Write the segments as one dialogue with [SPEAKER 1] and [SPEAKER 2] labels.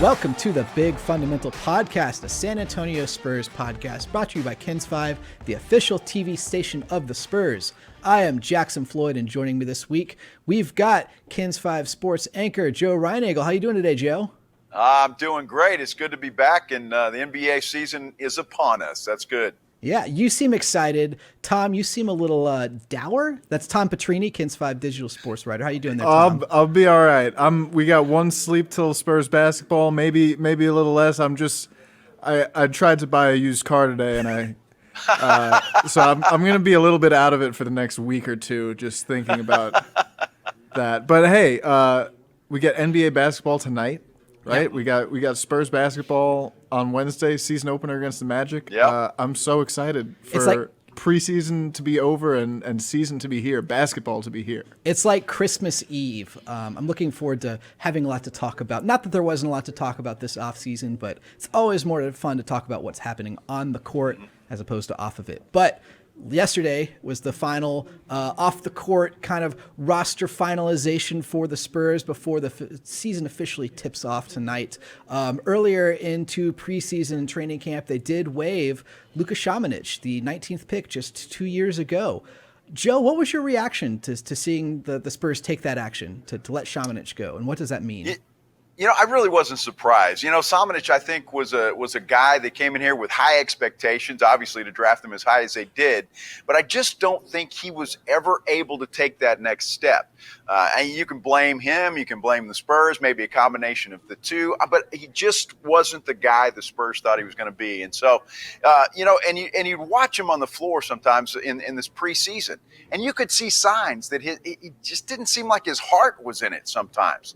[SPEAKER 1] Welcome to the Big Fundamental Podcast, a San Antonio Spurs podcast brought to you by Kins 5, the official TV station of the Spurs. I am Jackson Floyd, and joining me this week, we've got Kins 5 sports anchor Joe Reinagel. How you doing today, Joe?
[SPEAKER 2] I'm doing great. It's good to be back, and the NBA season is upon us. That's good.
[SPEAKER 1] Yeah, you seem excited. Tom, you seem a little dour. That's Tom Petrini, Kins 5 digital sports writer. How you doing there, Tom?
[SPEAKER 3] I'll be all right. We got one sleep till Spurs basketball, maybe a little less. I tried to buy a used car today, and so I'm gonna be a little bit out of it for the next week or two, just thinking about that. But hey, we get NBA basketball tonight, right? Yeah. We got Spurs basketball on Wednesday, season opener against the Magic.
[SPEAKER 2] Yeah.
[SPEAKER 3] I'm so excited for preseason to be over and season to be here, basketball to be here.
[SPEAKER 1] It's like Christmas Eve. I'm looking forward to having a lot to talk about. Not that there wasn't a lot to talk about this offseason, but it's always more fun to talk about what's happening on the court as opposed to off of it. But yesterday was the final off the court kind of roster finalization for the Spurs before the season officially tips off tonight. Earlier into preseason training camp, they did waive Luka Samanic, the 19th pick just 2 years ago. Joe, what was your reaction to seeing the Spurs take that action to let Samanic go, and what does that mean?
[SPEAKER 2] I really wasn't surprised. Samanic, I think, was a guy that came in here with high expectations, obviously, to draft him as high as they did. But I just don't think he was ever able to take that next step. And you can blame him, you can blame the Spurs, maybe a combination of the two. But he just wasn't the guy the Spurs thought he was going to be. And so, and you'd watch him on the floor sometimes in this preseason, and you could see signs that he just didn't seem like his heart was in it sometimes,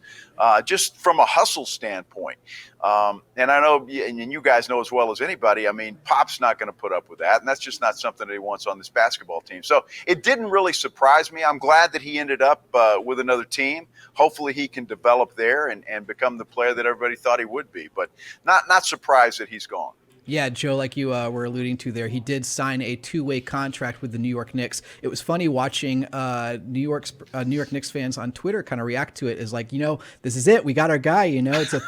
[SPEAKER 2] just from a hustle standpoint. And I know, and you guys know as well as anybody, I mean, Pop's not going to put up with that, and that's just not something that he wants on this basketball team. So it didn't really surprise me. I'm glad that he ended up with another team. Hopefully he can develop there and become the player that everybody thought he would be, but not surprised that he's gone.
[SPEAKER 1] Yeah, Joe, like you were alluding to there, he did sign a two-way contract with the New York Knicks. It was funny watching New York Knicks fans on Twitter kind of react to it as like, this is it. We got our guy. It's a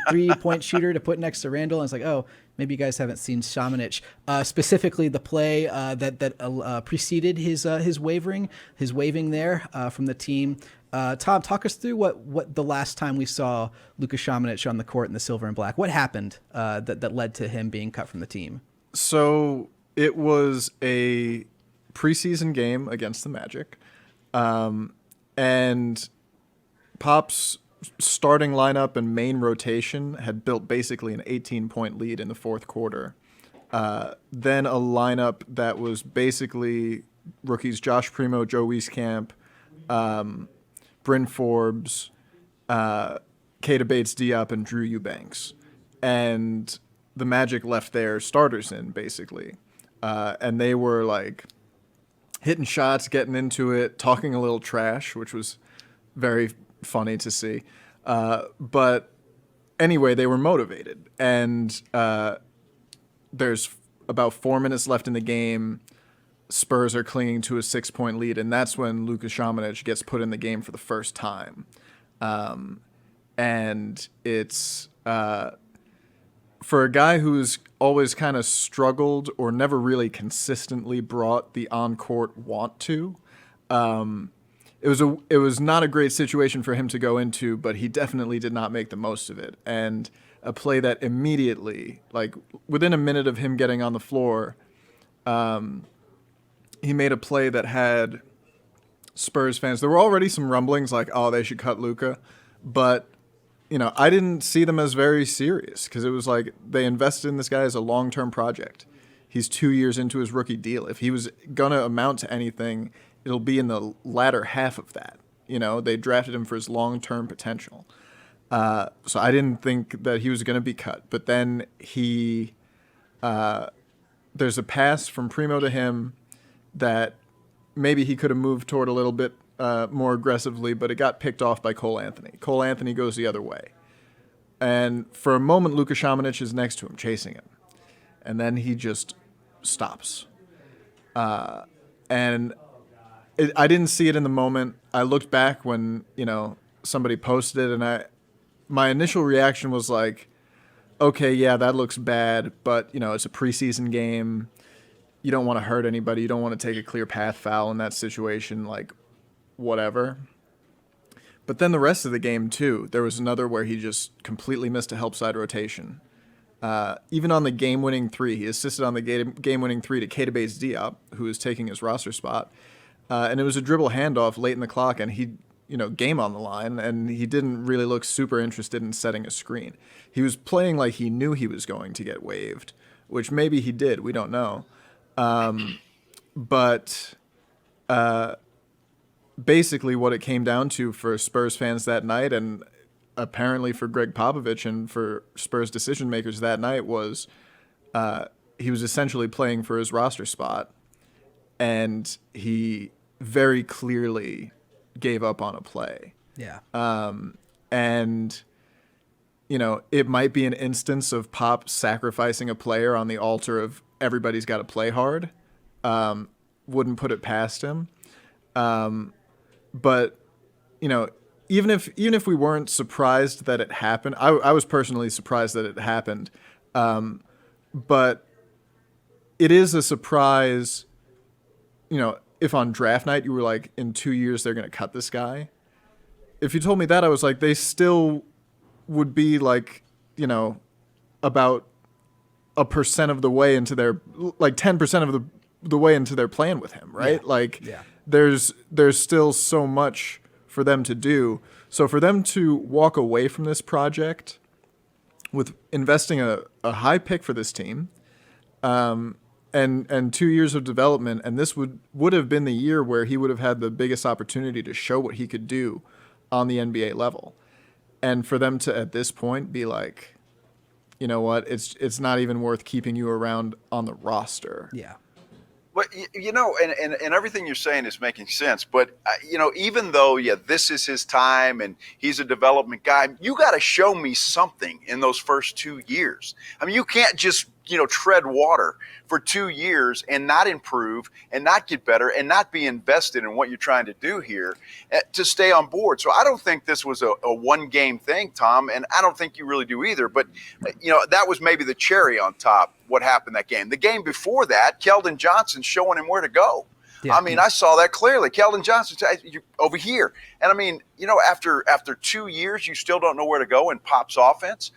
[SPEAKER 1] three-point shooter to put next to Randall. And it's like, oh, maybe you guys haven't seen Samanic. Specifically, the play that preceded his waiving there from the team. Tom, talk us through what the last time we saw Luka Samanic on the court in the silver and black. What happened that led to him being cut from the team?
[SPEAKER 3] So it was a preseason game against the Magic, and Pop's starting lineup and main rotation had built basically an 18-point lead in the fourth quarter. Then a lineup that was basically rookies Joshua Primo, Joe Reinagel, Bryn Forbes, Keita Bates-Diop, and Drew Eubanks. And the Magic left their starters in, basically. And they were, like, hitting shots, getting into it, talking a little trash, which was very funny to see. But anyway, they were motivated. And there's about 4 minutes left in the game. Spurs are clinging to a 6-point lead, and that's when Luka Samanic gets put in the game for the first time. And it's for a guy who's always kind of struggled or never really consistently brought the on-court want to. It was not a great situation for him to go into, but he definitely did not make the most of it. And a play that immediately, like within a minute of him getting on the floor, he made a play that had Spurs fans. There were already some rumblings like, oh, they should cut Luka. But, I didn't see them as very serious because it was like they invested in this guy as a long-term project. He's 2 years into his rookie deal. If he was going to amount to anything, it'll be in the latter half of that. They drafted him for his long-term potential. So I didn't think that he was going to be cut. But then there's a pass from Primo to him that maybe he could have moved toward a little bit more aggressively, but it got picked off by Cole Anthony. Cole Anthony goes the other way. And for a moment, Luka Samanic is next to him, chasing him. And then he just stops. And I didn't see it in the moment. I looked back when, somebody posted it, and my initial reaction was like, okay, yeah, that looks bad, but it's a preseason game. You don't want to hurt anybody. You don't want to take a clear path foul in that situation, like whatever. But then the rest of the game too, there was another where he just completely missed a help side rotation. Even on the game-winning three, he assisted on the game-winning three to Keita Bates-Diop, who was taking his roster spot. And it was a dribble handoff late in the clock, and he, game on the line, and he didn't really look super interested in setting a screen. He was playing like he knew he was going to get waived, which maybe he did. We don't know. But basically what it came down to for Spurs fans that night, and apparently for Greg Popovich and for Spurs decision makers that night, was he was essentially playing for his roster spot, and he very clearly gave up on a play.
[SPEAKER 1] Yeah.
[SPEAKER 3] And it might be an instance of Pop sacrificing a player on the altar of everybody's got to play hard. Wouldn't put it past him. But even if we weren't surprised that it happened, I was personally surprised that it happened. But it is a surprise, if on draft night you were like, in 2 years they're going to cut this guy. If you told me that, I was like, they still would be like, about 1% of the way into their, like 10% of the way into their plan with him, right?
[SPEAKER 1] Yeah.
[SPEAKER 3] Like,
[SPEAKER 1] yeah.
[SPEAKER 3] there's still so much for them to do. So for them to walk away from this project with investing a high pick for this team, and 2 years of development, and this would have been the year where he would have had the biggest opportunity to show what he could do on the NBA level. And for them to, at this point, be like, you know what, it's not even worth keeping you around on the roster.
[SPEAKER 1] Yeah.
[SPEAKER 2] But, and everything you're saying is making sense. But, even though, this is his time and he's a development guy, you got to show me something in those first 2 years. I mean, you can't just, tread water for 2 years and not improve and not get better and not be invested in what you're trying to do here to stay on board. So I don't think this was a one-game thing, Tom, and I don't think you really do either. But, that was maybe the cherry on top, what happened that game. The game before that, Keldon Johnson showing him where to go. Yeah. I mean, I saw that clearly. Keldon Johnson, you're over here. And, I mean, after 2 years, you still don't know where to go in Pop's offense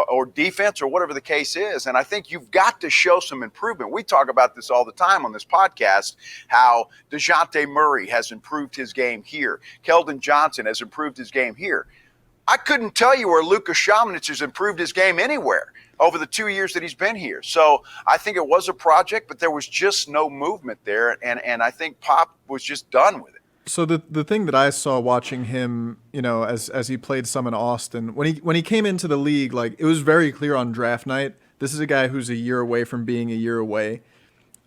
[SPEAKER 2] or defense or whatever the case is. And I think you've got to show some improvement. We talk about this all the time on this podcast, how DeJounte Murray has improved his game here. Keldon Johnson has improved his game here. I couldn't tell you where Luka Samanic has improved his game anywhere over the 2 years that he's been here. So I think it was a project, but there was just no movement there. And I think Pop was just done with it.
[SPEAKER 3] So the thing that I saw watching him, as he played some in Austin, when he came into the league, like, it was very clear on draft night, this is a guy who's a year away from being a year away.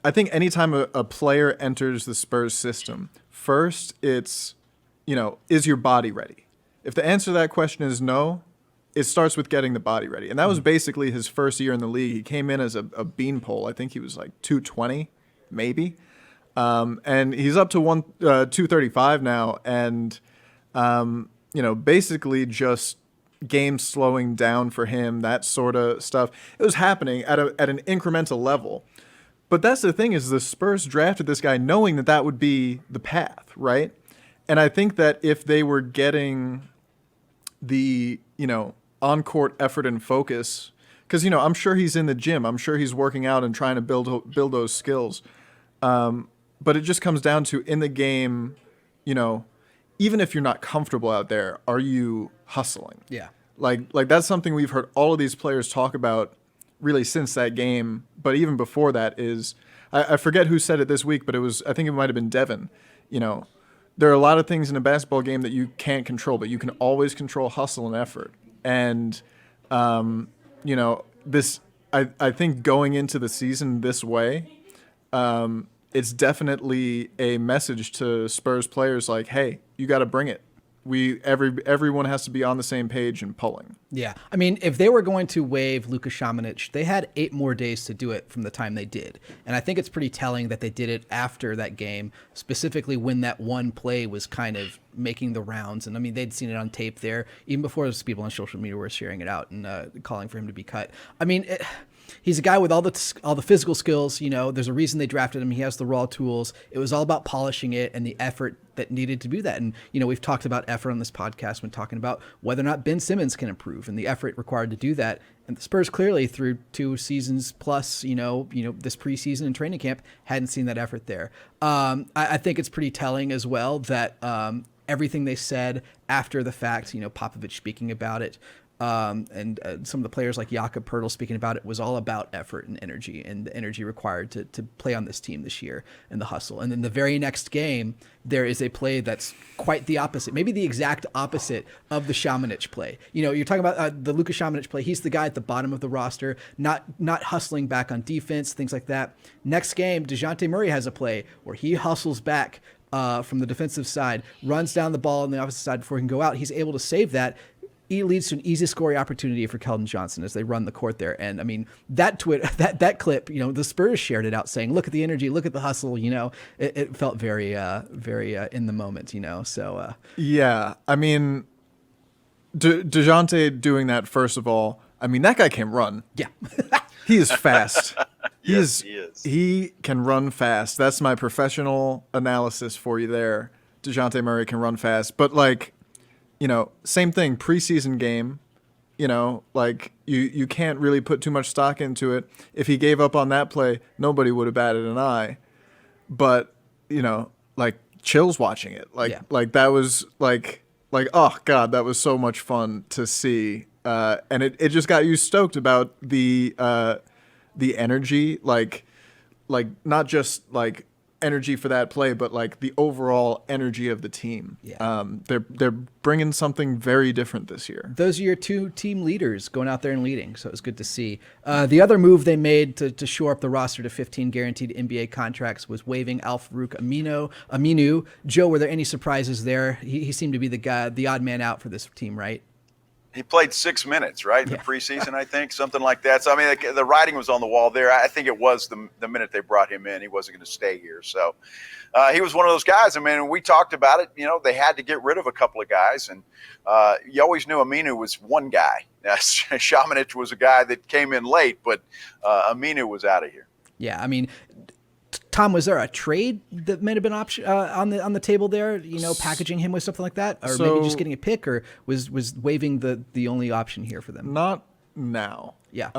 [SPEAKER 3] I think anytime a player enters the Spurs system, first it's, is your body ready? If the answer to that question is no, it starts with getting the body ready. And that was basically his first year in the league. He came in as a beanpole. I think he was like 220, maybe. And he's up to 235 now, and basically just game slowing down for him, that sort of stuff. It was happening at an incremental level. But that's the thing, is the Spurs drafted this guy knowing that would be the path, right? And I think that if they were getting the on-court effort and focus, because I'm sure he's in the gym, I'm sure he's working out and trying to build those skills. But it just comes down to, in the game, even if you're not comfortable out there, are you hustling?
[SPEAKER 1] Yeah.
[SPEAKER 3] Like that's something we've heard all of these players talk about really since that game. But even before that is, I forget who said it this week, but I think it might have been Devin. There are a lot of things in a basketball game that you can't control, but you can always control hustle and effort. And, this, I think going into the season this way, it's definitely a message to Spurs players like, hey, you got to bring it. everyone has to be on the same page and pulling.
[SPEAKER 1] Yeah. I mean, if they were going to waive Luka Samanic, they had 8 more days to do it from the time they did. And I think it's pretty telling that they did it after that game, specifically when that one play was kind of making the rounds. And I mean, they'd seen it on tape there, even before those people on social media were sharing it out and calling for him to be cut. I mean, he's a guy with all the physical skills. You know, there's a reason they drafted him. He has the raw tools. It was all about polishing it and the effort that needed to do that. And, you know, we've talked about effort on this podcast when talking about whether or not Ben Simmons can improve and the effort required to do that. And the Spurs clearly through 2 seasons plus, you know, this preseason and training camp hadn't seen that effort there. I think it's pretty telling as well that everything they said after the fact, you know, Popovich speaking about it, and some of the players like Jakob Poeltl speaking about it, was all about effort and energy and the energy required to play on this team this year and the hustle. And then the very next game, there is a play that's quite the opposite, maybe the exact opposite of the Samanic play. You know, you're talking about the Luka Samanic play. He's the guy at the bottom of the roster, not hustling back on defense, things like that. Next game, DeJounte Murray has a play where he hustles back from the defensive side, runs down the ball on the opposite side before he can go out. He's able to save that. It leads to an easy scoring opportunity for Keldon Johnson as they run the court there. And I mean, that clip, you know, the Spurs shared it out saying, look at the energy, look at the hustle, you know, it felt very in the moment, you know? So,
[SPEAKER 3] yeah, I mean, DeJounte doing that, first of all, I mean, that guy can run.
[SPEAKER 1] Yeah.
[SPEAKER 3] He is fast.
[SPEAKER 2] Yes, he is.
[SPEAKER 3] He can run fast. That's my professional analysis for you there. DeJounte Murray can run fast, but like, you know, same thing, preseason game, you know, like you can't really put too much stock into it. If he gave up on that play, nobody would have batted an eye. But, you know, like chills watching it. Like that was like, oh God, that was so much fun to see. And it just got you stoked about the energy, like not just like energy for that play, but like the overall energy of the team.
[SPEAKER 1] Yeah.
[SPEAKER 3] They're bringing something very different this year.
[SPEAKER 1] Those are your 2 team leaders going out there and leading, so it was good to see. The other move they made to shore up the roster to 15 guaranteed NBA contracts was waiving Al-Farouq Aminu. Joe, were there any surprises there? He seemed to be the odd man out for this team, right?
[SPEAKER 2] He played 6 minutes, right, in the preseason, I think, something like that. So, I mean, the writing was on the wall there. I think it was the minute they brought him in. He wasn't going to stay here. So he was one of those guys. I mean, we talked about it. You know, they had to get rid of a couple of guys. And you always knew Aminu was one guy. Samanic was a guy that came in late, but Aminu was out of here.
[SPEAKER 1] Yeah, I mean, Tom, was there a trade that might have been option on the table there? You know, packaging him with something like that, or maybe just getting a pick, or was waiving the only option here for them?
[SPEAKER 3] Not now.
[SPEAKER 1] Yeah.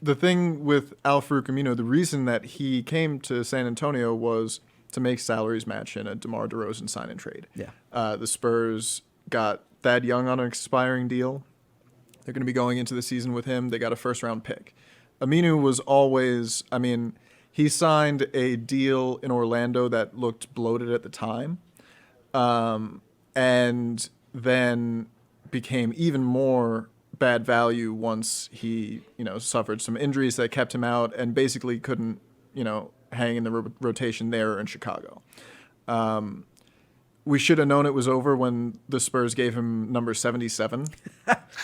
[SPEAKER 3] The thing with Al-Farouq Aminu, the reason that he came to San Antonio was to make salaries match in a DeMar DeRozan sign and trade.
[SPEAKER 1] Yeah.
[SPEAKER 3] The Spurs got Thad Young on an expiring deal. They're going to be going into the season with him. They got a first-round pick. Aminu was always, I mean, he signed a deal in Orlando that looked bloated at the time, and then became even more bad value once he, you know, suffered some injuries that kept him out and basically couldn't, you know, hang in the rotation there or in Chicago. We should have known it was over when the Spurs gave him number 77.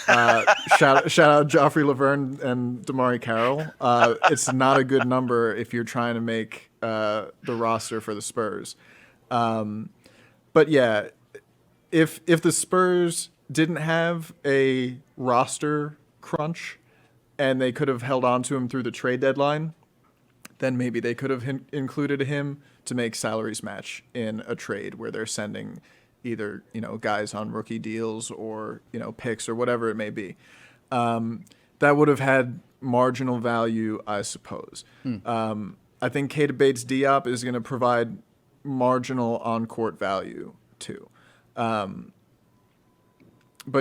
[SPEAKER 3] Shout out Joffrey Laverne and Damari Carroll. It's not a good number if you're trying to make the roster for the Spurs. But yeah, if the Spurs didn't have a roster crunch and they could have held on to him through the trade deadline, then maybe they could have included him to make salaries match in a trade where they're sending either, you know, guys on rookie deals or, you know, picks or whatever it may be. That would have had marginal value, I suppose. I think Keita Bates-Diop is going to provide marginal on-court value too. But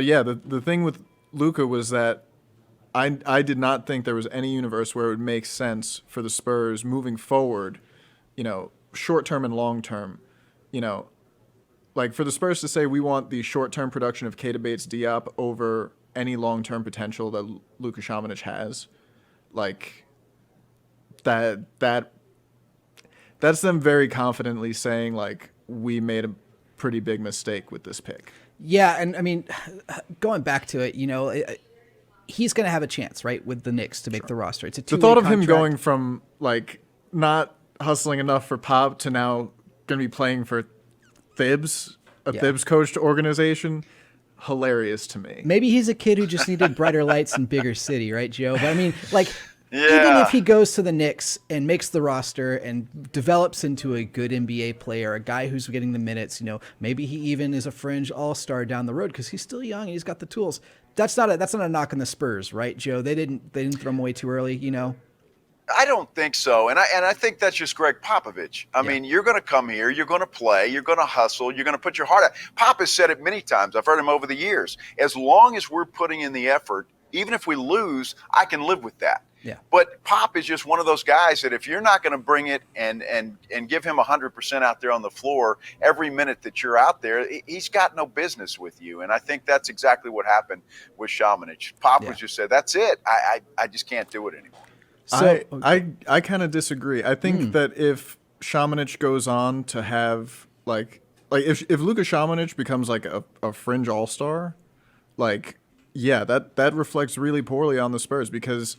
[SPEAKER 3] yeah, the thing with Luka was that I did not think there was any universe where it would make sense for the Spurs moving forward, you know, short-term and long-term, you know, like for the Spurs to say we want the short-term production of Keita Bates-Diop over any long-term potential that Luka Samanic has, like that's them very confidently saying like we made a pretty big mistake with this pick.
[SPEAKER 1] Yeah, and I mean, going back to it, he's going to have a chance, right, with the Knicks to make the roster. It's a two-way
[SPEAKER 3] The thought of
[SPEAKER 1] contract.
[SPEAKER 3] him going from like not hustling enough for Pop to now going to be playing for Thibs, Thibs coached organization, hilarious to me.
[SPEAKER 1] Maybe he's a kid who just needed brighter lights and bigger city, right, Joe? But I mean, like,
[SPEAKER 2] Yeah.
[SPEAKER 1] even if he goes to the Knicks and makes the roster and develops into a good NBA player, a guy who's getting the minutes, maybe he even is a fringe all-star down the road because he's still young and he's got the tools. That's not a knock on the Spurs, right, Joe? They didn't throw him away too early,
[SPEAKER 2] I don't think so, and I think that's just Greg Popovich. I mean, you're going to come here, you're going to play, you're going to hustle, you're going to put your heart out. Pop has said it many times. I've heard him over the years. As long as we're putting in the effort, even if we lose, I can live with that.
[SPEAKER 1] Yeah.
[SPEAKER 2] But Pop is just one of those guys that if you're not going to bring it and give him 100% out there on the floor every minute that you're out there, he's got no business with you. And I think that's exactly what happened with Samanic. Pop was just said, that's it. I just can't do it anymore.
[SPEAKER 1] So,
[SPEAKER 3] I kind of disagree. I think that if Samanic goes on to have like if Luka Samanic becomes like a fringe all-star, that reflects really poorly on the Spurs because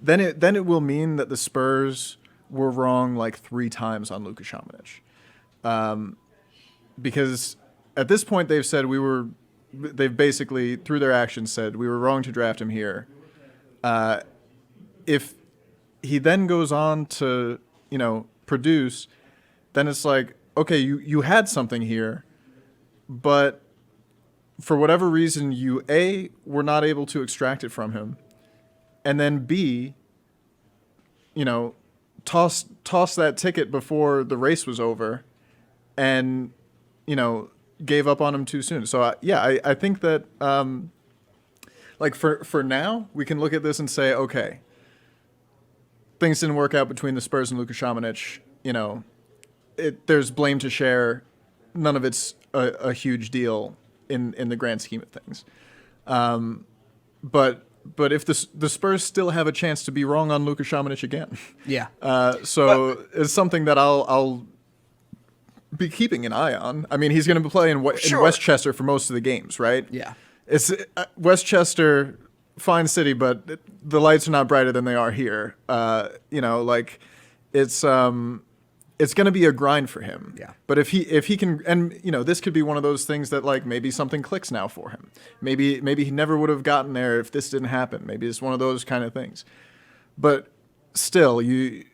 [SPEAKER 3] then it will mean that the Spurs were wrong like 3 times on Luka Samanic. Because at this point they've basically through their actions said we were wrong to draft him here. If he then goes on to, produce, then it's like, okay, you had something here, but for whatever reason, you A, were not able to extract it from him, and then B, toss that ticket before the race was over, and, gave up on him too soon. So, I think that, for now, we can look at this and say, okay, things didn't work out between the Spurs and Luka Samanic. There's blame to share. None of it's a huge deal in the grand scheme of things. But if the Spurs still have a chance to be wrong on Luka Samanic again, it's something that I'll be keeping an eye on. I mean, he's going to play in Westchester for most of the games, right?
[SPEAKER 1] Yeah,
[SPEAKER 3] it's Westchester. Fine city, but the lights are not brighter than they are here. It's going to be a grind for him.
[SPEAKER 1] Yeah.
[SPEAKER 3] But if he can, and this could be one of those things that like maybe something clicks now for him. Maybe he never would have gotten there if this didn't happen. Maybe it's one of those kind of things. But still, the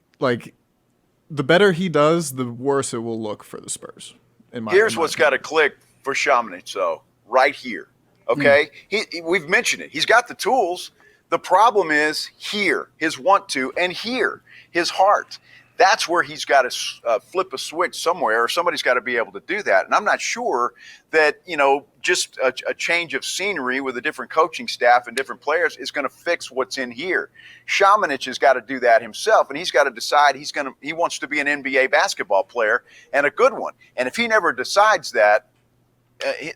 [SPEAKER 3] better he does, the worse it will look for the Spurs.
[SPEAKER 2] Here's what's got to click for Samanic, though, right here. Okay, we've mentioned it. He's got the tools. The problem is here, his want to, and here, his heart. That's where he's got to flip a switch somewhere, or somebody's got to be able to do that. And I'm not sure that, just a change of scenery with a different coaching staff and different players is going to fix what's in here. Samanic has got to do that himself, and he's got to decide he wants to be an NBA basketball player and a good one. And if he never decides that,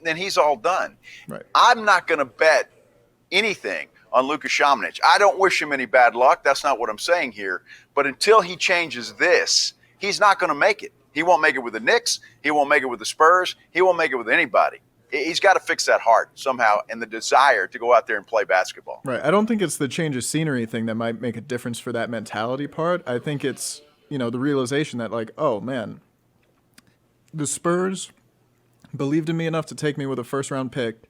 [SPEAKER 2] then he's all done.
[SPEAKER 3] Right.
[SPEAKER 2] I'm not going to bet anything on Luka Samanic. I don't wish him any bad luck. That's not what I'm saying here. But until he changes this, he's not going to make it. He won't make it with the Knicks. He won't make it with the Spurs. He won't make it with anybody. He's got to fix that heart somehow and the desire to go out there and play basketball.
[SPEAKER 3] Right. I don't think it's the change of scenery thing that might make a difference for that mentality part. I think it's, the realization that like, oh, man, the Spurs believed in me enough to take me with a first-round pick,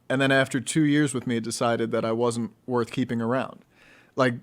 [SPEAKER 3] and then after 2 years with me, decided that I wasn't worth keeping around. Like,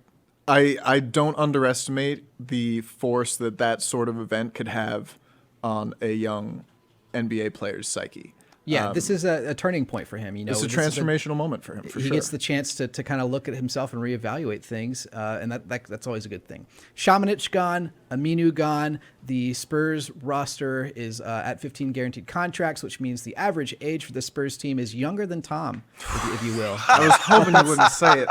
[SPEAKER 3] I don't underestimate the force that sort of event could have on a young NBA player's psyche.
[SPEAKER 1] Yeah, this is a turning point for him.
[SPEAKER 3] It's a transformational moment for him, for sure.
[SPEAKER 1] He gets the chance to kind of look at himself and reevaluate things, and that's always a good thing. Samanic gone, Aminu gone. The Spurs roster is at 15 guaranteed contracts, which means the average age for the Spurs team is younger than Tom, if you will.
[SPEAKER 3] I was hoping you wouldn't say it.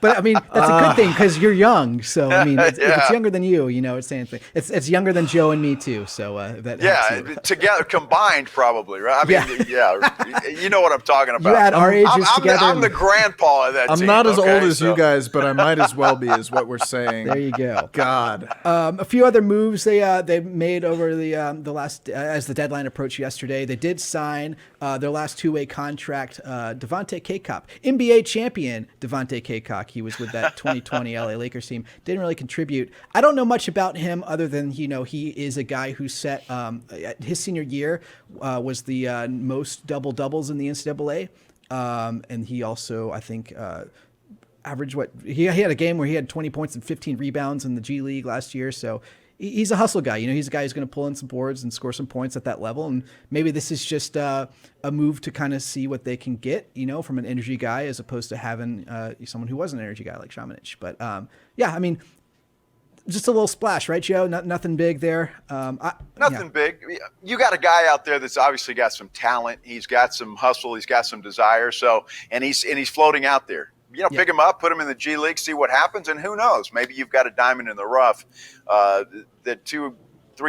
[SPEAKER 1] But I mean, that's a good thing because you're young. So I mean, if
[SPEAKER 2] Yeah.
[SPEAKER 1] it's younger than you, it's saying thing. It's younger than Joe and me too. So that helps
[SPEAKER 2] Yeah,
[SPEAKER 1] you.
[SPEAKER 2] together combined probably, right? I mean, yeah, you know what I'm talking about.
[SPEAKER 1] You add our ages
[SPEAKER 2] I'm
[SPEAKER 1] together.
[SPEAKER 2] I'm the grandpa of that
[SPEAKER 3] I'm
[SPEAKER 2] team.
[SPEAKER 3] not as
[SPEAKER 2] okay?
[SPEAKER 3] old as
[SPEAKER 2] So-
[SPEAKER 3] you guys, but I might as well be, is what we're saying.
[SPEAKER 1] There you go.
[SPEAKER 3] God.
[SPEAKER 1] A few other moves they made over the last as the deadline approached yesterday. They did sign their last two-way contract. Devontae Kaycock, NBA champion Devontae Kaycock. He was with that 2020 LA Lakers team. Didn't really contribute. I don't know much about him other than he is a guy who set his senior year was the most double doubles in the NCAA, and he also I think. Average he had a game where he had 20 points and 15 rebounds in the G League last year. So he's a hustle guy. He's a guy who's going to pull in some boards and score some points at that level. And maybe this is just a move to kind of see what they can get, from an energy guy as opposed to having someone who was an energy guy like Samanic. But yeah, I mean, just a little splash, right, Joe? Nothing big there.
[SPEAKER 2] Nothing big. You got a guy out there that's obviously got some talent. He's got some hustle. He's got some desire. So, and he's floating out there. Pick him up, put him in the G League, see what happens, and who knows? Maybe you've got a diamond in the rough that 2-3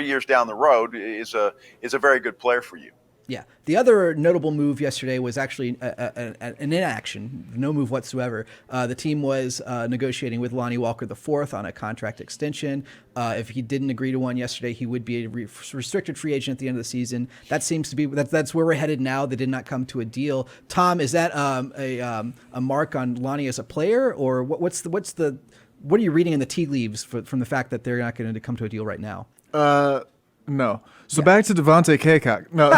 [SPEAKER 2] years down the road is a very good player for you.
[SPEAKER 1] Yeah. The other notable move yesterday was actually an inaction, no move whatsoever. The team was negotiating with Lonnie Walker IV on a contract extension. If he didn't agree to one yesterday, he would be a restricted free agent at the end of the season. That seems to be that's where we're headed now. They did not come to a deal. Tom, is that a mark on Lonnie as a player, or what are you reading in the tea leaves from the fact that they're not going to come to a deal right now?
[SPEAKER 3] No. So back to Devontae Kaycock. No,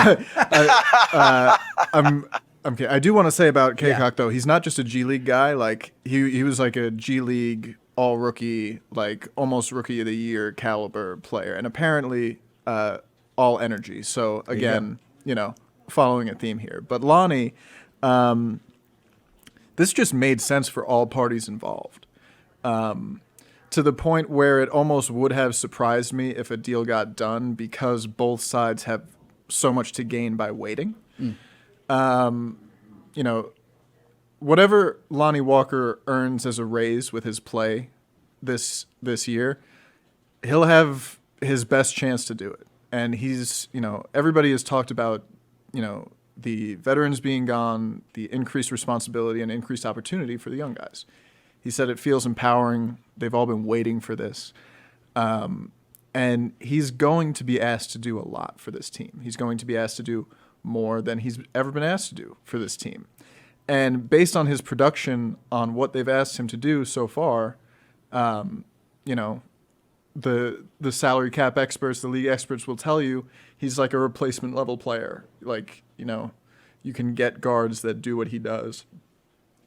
[SPEAKER 3] I'm kidding. I do want to say about Kaycock though, he's not just a G League guy. Like he was like a G League all rookie, like almost rookie of the year caliber player, and apparently all energy. So again, following a theme here. But Lonnie, this just made sense for all parties involved. To the point where it almost would have surprised me if a deal got done because both sides have so much to gain by waiting. Whatever Lonnie Walker earns as a raise with his play this year, he'll have his best chance to do it. And he's, everybody has talked about, the veterans being gone, the increased responsibility and increased opportunity for the young guys. He said it feels empowering. They've all been waiting for this. And he's going to be asked to do a lot for this team. He's going to be asked to do more than he's ever been asked to do for this team. And based on his production on what they've asked him to do so far, the salary cap experts, the league experts will tell you he's like a replacement level player. Like, you can get guards that do what he does,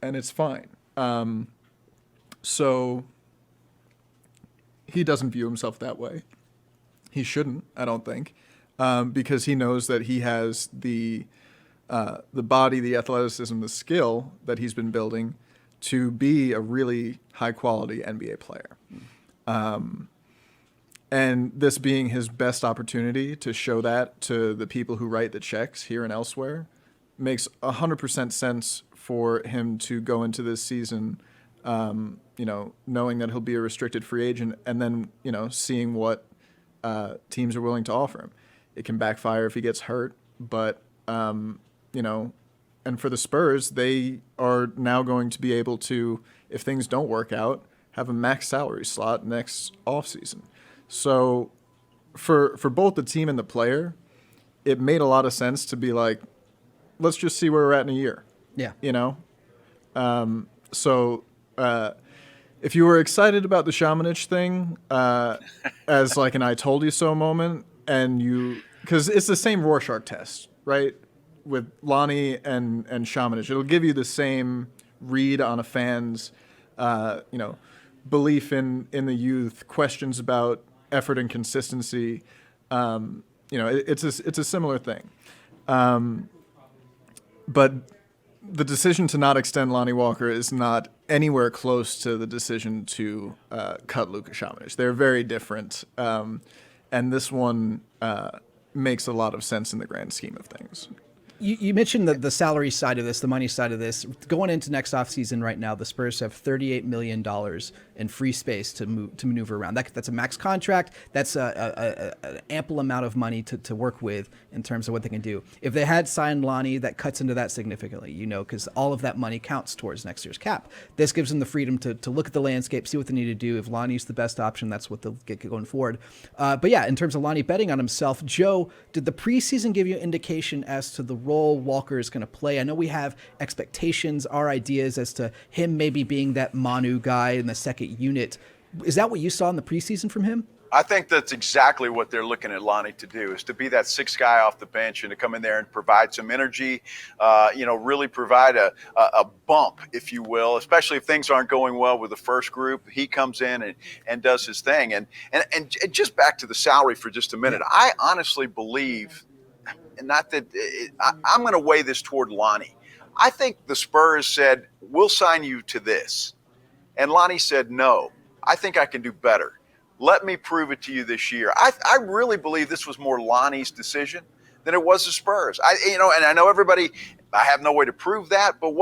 [SPEAKER 3] and it's fine. So he doesn't view himself that way. He shouldn't, I don't think, because he knows that he has the body, the athleticism, the skill that he's been building to be a really high-quality NBA player. And this being his best opportunity to show that to the people who write the checks here and elsewhere makes 100% sense for him to go into this season knowing that he'll be a restricted free agent and then, seeing what teams are willing to offer him. It can backfire if he gets hurt, but, and for the Spurs, they are now going to be able to, if things don't work out, have a max salary slot next offseason. So for both the team and the player, it made a lot of sense to be like, let's just see where we're at in a year.
[SPEAKER 1] Yeah.
[SPEAKER 3] If you were excited about the Samanic thing as like an I told you so moment, because it's the same Rorschach test, right? With Lonnie and Samanic, it'll give you the same read on a fan's, belief in the youth, questions about effort and consistency. It's a similar thing. But the decision to not extend Lonnie Walker is not anywhere close to the decision to cut Luka Samanic. They're very different, and this one makes a lot of sense in the grand scheme of things.
[SPEAKER 1] You mentioned the salary side of this, the money side of this. Going into next offseason right now, the Spurs have $38 million in free space to maneuver around. That's a max contract. That's an ample amount of money to work with in terms of what they can do. If they had signed Lonnie, that cuts into that significantly, because all of that money counts towards next year's cap. This gives them the freedom to look at the landscape, see what they need to do. If Lonnie's the best option, that's what they'll get going forward. But yeah, in terms of Lonnie betting on himself, Joe, did the preseason give you an indication as to the role Walker is going to play? I know we have expectations, our ideas as to him maybe being that Manu guy in the second unit. Is that what you saw in the preseason from him?
[SPEAKER 2] I think that's exactly what they're looking at Lonnie to do, is to be that sixth guy off the bench and to come in there and provide some energy, really provide a bump, if you will, especially if things aren't going well with the first group. He comes in and does his thing. And just back to the salary for just a minute, I honestly believe, and not that I'm going to weigh this toward Lonnie. I think the Spurs said, we'll sign you to this. And Lonnie said, no, I think I can do better. Let me prove it to you this year. I really believe this was more Lonnie's decision than it was the Spurs. And I know everybody, I have no way to prove that, but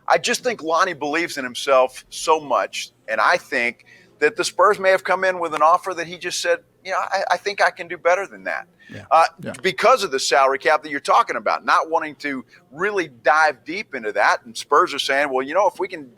[SPEAKER 2] I just think Lonnie believes in himself so much, and I think that the Spurs may have come in with an offer that he just said, I think I can do better than that. Because of the salary cap that you're talking about, not wanting to really dive deep into that. And Spurs are saying, well, if we can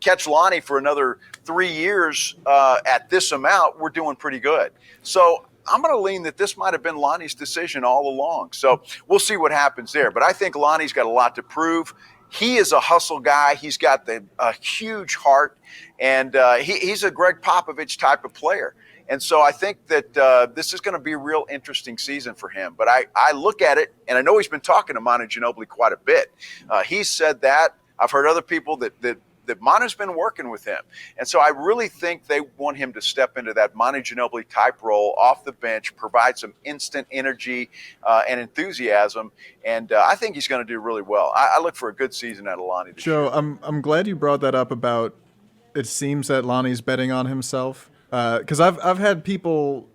[SPEAKER 2] catch Lonnie for another 3 years at this amount, we're doing pretty good. So I'm going to lean that this might have been Lonnie's decision all along. So we'll see what happens there. But I think Lonnie's got a lot to prove. He is a hustle guy. He's got a huge heart, and he's a Greg Popovich type of player. And so I think that this is going to be a real interesting season for him. But I look at it, and I know he's been talking to Manu Ginobili quite a bit. He said that. I've heard other people that Manu's been working with him. And so I really think they want him to step into that Manu Ginobili type role off the bench, provide some instant energy and enthusiasm. And I think he's going to do really well. I look for a good season out of Lonnie this year.
[SPEAKER 3] Joe, I'm glad you brought that up about it seems that Lonnie's betting on himself. Because I've had people,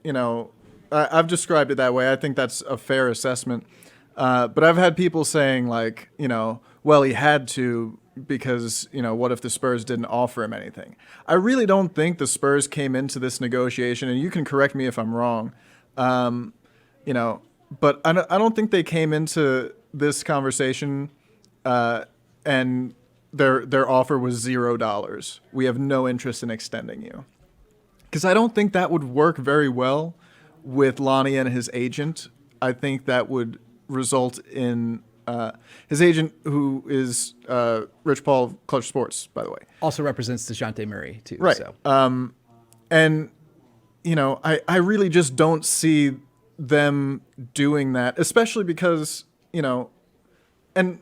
[SPEAKER 3] I've described it that way. I think that's a fair assessment. But I've had people saying well, he had to because, what if the Spurs didn't offer him anything? I really don't think the Spurs came into this negotiation, and you can correct me if I'm wrong, but I don't think they came into this conversation and their offer was $0. We have no interest in extending you. Because I don't think that would work very well with Lonnie and his agent. I think that would result in his agent, who is Rich Paul of Clutch Sports, by the way.
[SPEAKER 1] Also represents DeJounte Murray, too.
[SPEAKER 3] Right.
[SPEAKER 1] So.
[SPEAKER 3] I really just don't see them doing that, especially because, and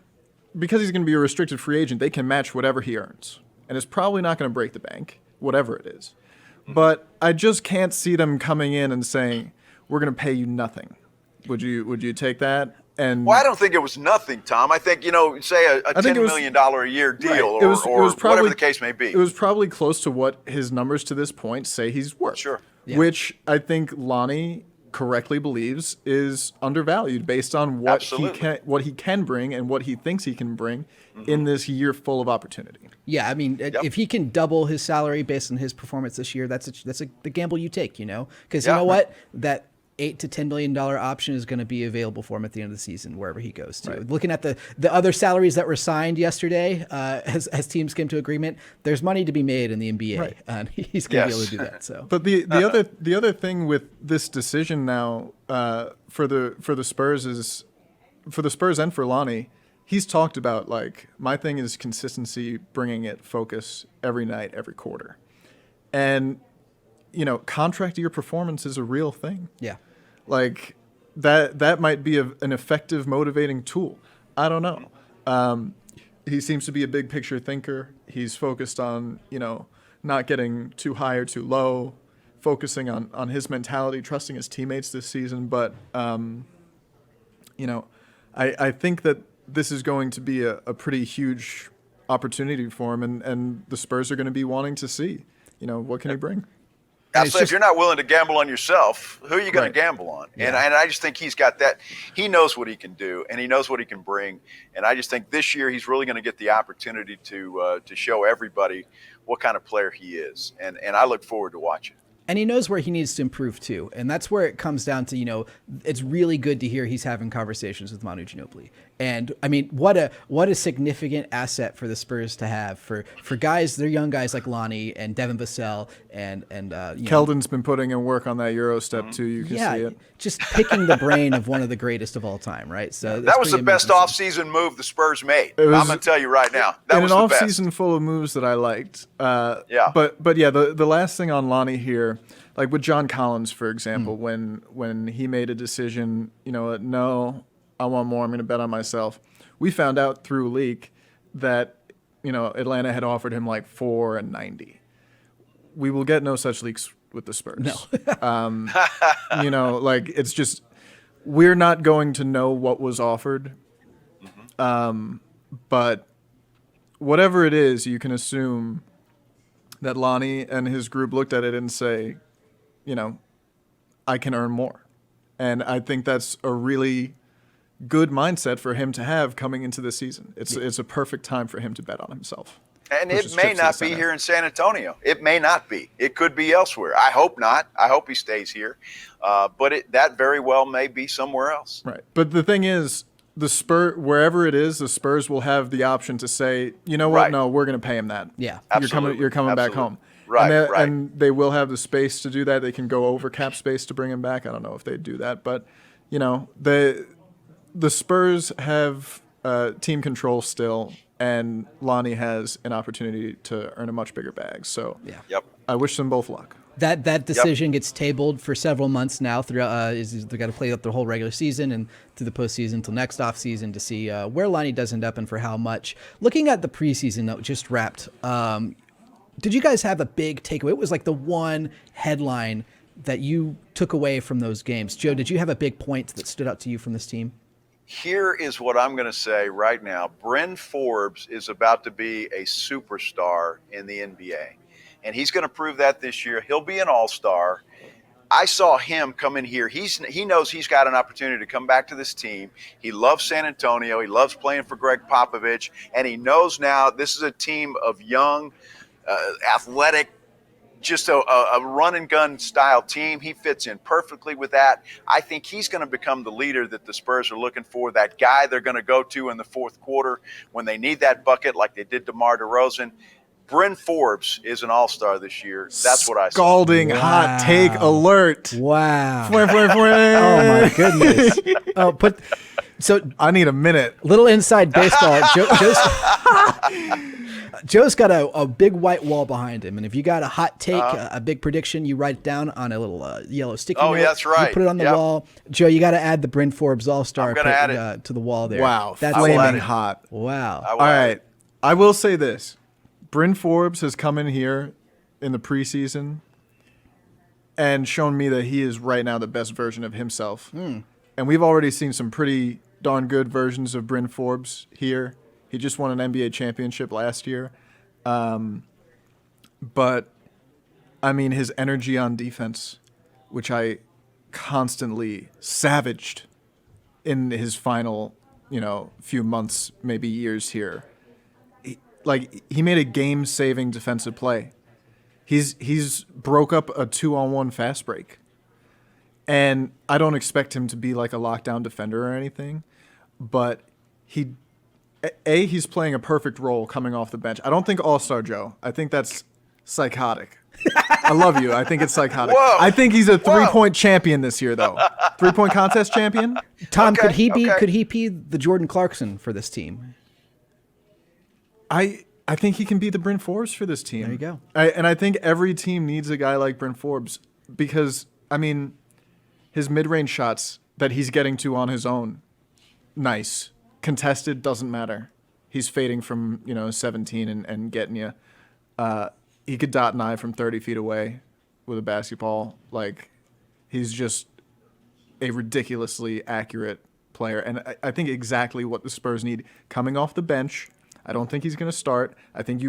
[SPEAKER 3] because he's going to be a restricted free agent, they can match whatever he earns. And it's probably not going to break the bank, whatever it is. But I just can't see them coming in and saying, we're going to pay you nothing. Would you take that? And
[SPEAKER 2] I don't think it was nothing, Tom. I think, say a $10 million a year deal,
[SPEAKER 3] right. It was probably,
[SPEAKER 2] whatever the case may be.
[SPEAKER 3] It was probably close to what his numbers to this point say he's worth.
[SPEAKER 2] Sure.
[SPEAKER 1] Yeah.
[SPEAKER 3] Which I think Lonnie correctly believes is undervalued based on what he can bring and what he thinks he can bring in this year full of opportunity.
[SPEAKER 1] Yeah, I mean, if he can double his salary based on his performance this year, that's the gamble you take, because you know what, that $8 to $10 million option is going to be available for him at the end of the season, wherever he goes to. Right. Looking at the other salaries that were signed yesterday, as teams came to agreement, there's money to be made in the NBA,
[SPEAKER 3] right.
[SPEAKER 1] And he's going to be able to do that. So,
[SPEAKER 3] but the other thing with this decision now for the Spurs is, for the Spurs and for Lonnie, he's talked about my thing is consistency, bringing it focus every night, every quarter, and contract year performance is a real thing.
[SPEAKER 1] Yeah.
[SPEAKER 3] That might be an effective motivating tool. I don't know. He seems to be a big picture thinker. He's focused on, not getting too high or too low, focusing on his mentality, trusting his teammates this season. But, I think that this is going to be a pretty huge opportunity for him, and the Spurs are going to be wanting to see, what can he bring?
[SPEAKER 2] Absolutely. If you're not willing to gamble on yourself, who are you going
[SPEAKER 3] Right.
[SPEAKER 2] to gamble on?
[SPEAKER 1] Yeah.
[SPEAKER 2] And I just think he's got that. He knows what he can do, and he knows what he can bring. And I just think this year he's really going to get the opportunity to show everybody what kind of player he is. And I look forward to watching.
[SPEAKER 1] And he knows where he needs to improve too. And that's where it comes down to, it's really good to hear he's having conversations with Manu Ginobili. And I mean, what a significant asset for the Spurs to have for guys, they're young guys like Lonnie and Devin Vassell and
[SPEAKER 3] Keldon's been putting in work on that Euro step too. You can see it.
[SPEAKER 1] Just picking the brain of one of the greatest of all time, right? So
[SPEAKER 2] That was the best offseason move the Spurs made. I'm going to tell you right now. That was
[SPEAKER 3] an
[SPEAKER 2] the best.
[SPEAKER 3] offseason full of moves that I liked.
[SPEAKER 2] Yeah.
[SPEAKER 3] But yeah, the last thing on Lonnie here, like with John Collins, for example, when he made a decision, no, I want more, I'm going to bet on myself. We found out through a leak that, Atlanta had offered him like $4 and $90. We will get no such leaks with the Spurs.
[SPEAKER 1] No.
[SPEAKER 3] Like it's just, we're not going to know what was offered. But whatever it is, you can assume that Lonnie and his group looked at it and say, I can earn more. And I think that's a really good mindset for him to have coming into the season. It's a perfect time for him to bet on himself.
[SPEAKER 2] And it may not be here in San Antonio. It may not be. It could be elsewhere. I hope not. I hope he stays here. But that very well may be somewhere else.
[SPEAKER 3] Right. But the thing is, wherever it is, the Spurs will have the option to say, you know what?
[SPEAKER 2] Right.
[SPEAKER 3] No, we're going to pay him that.
[SPEAKER 1] Yeah.
[SPEAKER 2] Absolutely.
[SPEAKER 3] You're coming back
[SPEAKER 2] Absolutely.
[SPEAKER 3] home.
[SPEAKER 2] Right,
[SPEAKER 3] And they will have the space to do that. They can go over cap space to bring him back. I don't know if they do that, but the Spurs have team control still, and Lonnie has an opportunity to earn a much bigger bag. So
[SPEAKER 1] Yeah.
[SPEAKER 2] Yep.
[SPEAKER 3] I wish them both luck.
[SPEAKER 1] That decision gets tabled for several months now. Throughout, they got to play up the whole regular season and through the postseason until next offseason to see where Lonnie does end up and for how much. Looking at the preseason that just wrapped, did you guys have a big takeaway? It was like the one headline that you took away from those games. Joe, did you have a big point that stood out to you from this team?
[SPEAKER 2] Here is what I'm going to say right now. Bryn Forbes is about to be a superstar in the NBA. And he's going to prove that this year. He'll be an all-star. I saw him come in here. He knows he's got an opportunity to come back to this team. He loves San Antonio. He loves playing for Greg Popovich. And he knows now this is a team of young, athletic, just a run and gun style team. He fits in perfectly with that. I think he's going to become the leader that the Spurs are looking for, that guy they're going to go to in the fourth quarter when they need that bucket like they did DeMar DeRozan. Bryn Forbes is an all-star this year. That's what I saw.
[SPEAKER 3] Scalding hot take alert.
[SPEAKER 1] Wow.
[SPEAKER 3] Oh
[SPEAKER 1] Oh my goodness. So
[SPEAKER 3] I need a minute.
[SPEAKER 1] little inside baseball. Joe's got a big white wall behind him, and if you got a hot take, a big prediction, you write it down on a little yellow sticky note.
[SPEAKER 2] Oh, yeah, that's right.
[SPEAKER 1] You put it on the
[SPEAKER 2] Yep.
[SPEAKER 1] wall. Joe, you got to add the Bryn Forbes All-Star
[SPEAKER 2] I'm gonna add it.
[SPEAKER 1] to the wall there.
[SPEAKER 3] Wow.
[SPEAKER 1] That's
[SPEAKER 3] Flaming hot.
[SPEAKER 1] Wow.
[SPEAKER 2] I will
[SPEAKER 3] All
[SPEAKER 2] add
[SPEAKER 3] right.
[SPEAKER 2] it.
[SPEAKER 3] I will say this. Bryn Forbes has come in here in the preseason and shown me that he is right now the best version of himself. And we've already seen some pretty darn good versions of Bryn Forbes here. He just won an NBA championship last year. But, I mean, his energy on defense, which I constantly savaged in his final, few months, maybe years here. He made a game-saving defensive play. He's broke up a 2-on-1 fast break. And I don't expect him to be like a lockdown defender or anything, but he's playing a perfect role coming off the bench. I don't think All-Star Joe. I think that's psychotic. I love you. I think it's psychotic.
[SPEAKER 2] Whoa.
[SPEAKER 3] I think he's a three-point champion this year, though. Three-point contest champion?
[SPEAKER 1] Tom,
[SPEAKER 2] Okay,
[SPEAKER 1] could he be
[SPEAKER 2] okay.
[SPEAKER 1] the Jordan Clarkson for this team?
[SPEAKER 3] I think he can be the Bryn Forbes for this team.
[SPEAKER 1] There you go.
[SPEAKER 3] And I think every team needs a guy like Bryn Forbes because, I mean, his mid-range shots that he's getting to on his own, nice. Contested, doesn't matter. He's fading from, 17 and getting you. He could dot and I from 30 feet away with a basketball. He's just a ridiculously accurate player. And I think exactly what the Spurs need coming off the bench. I don't think he's going to start. I think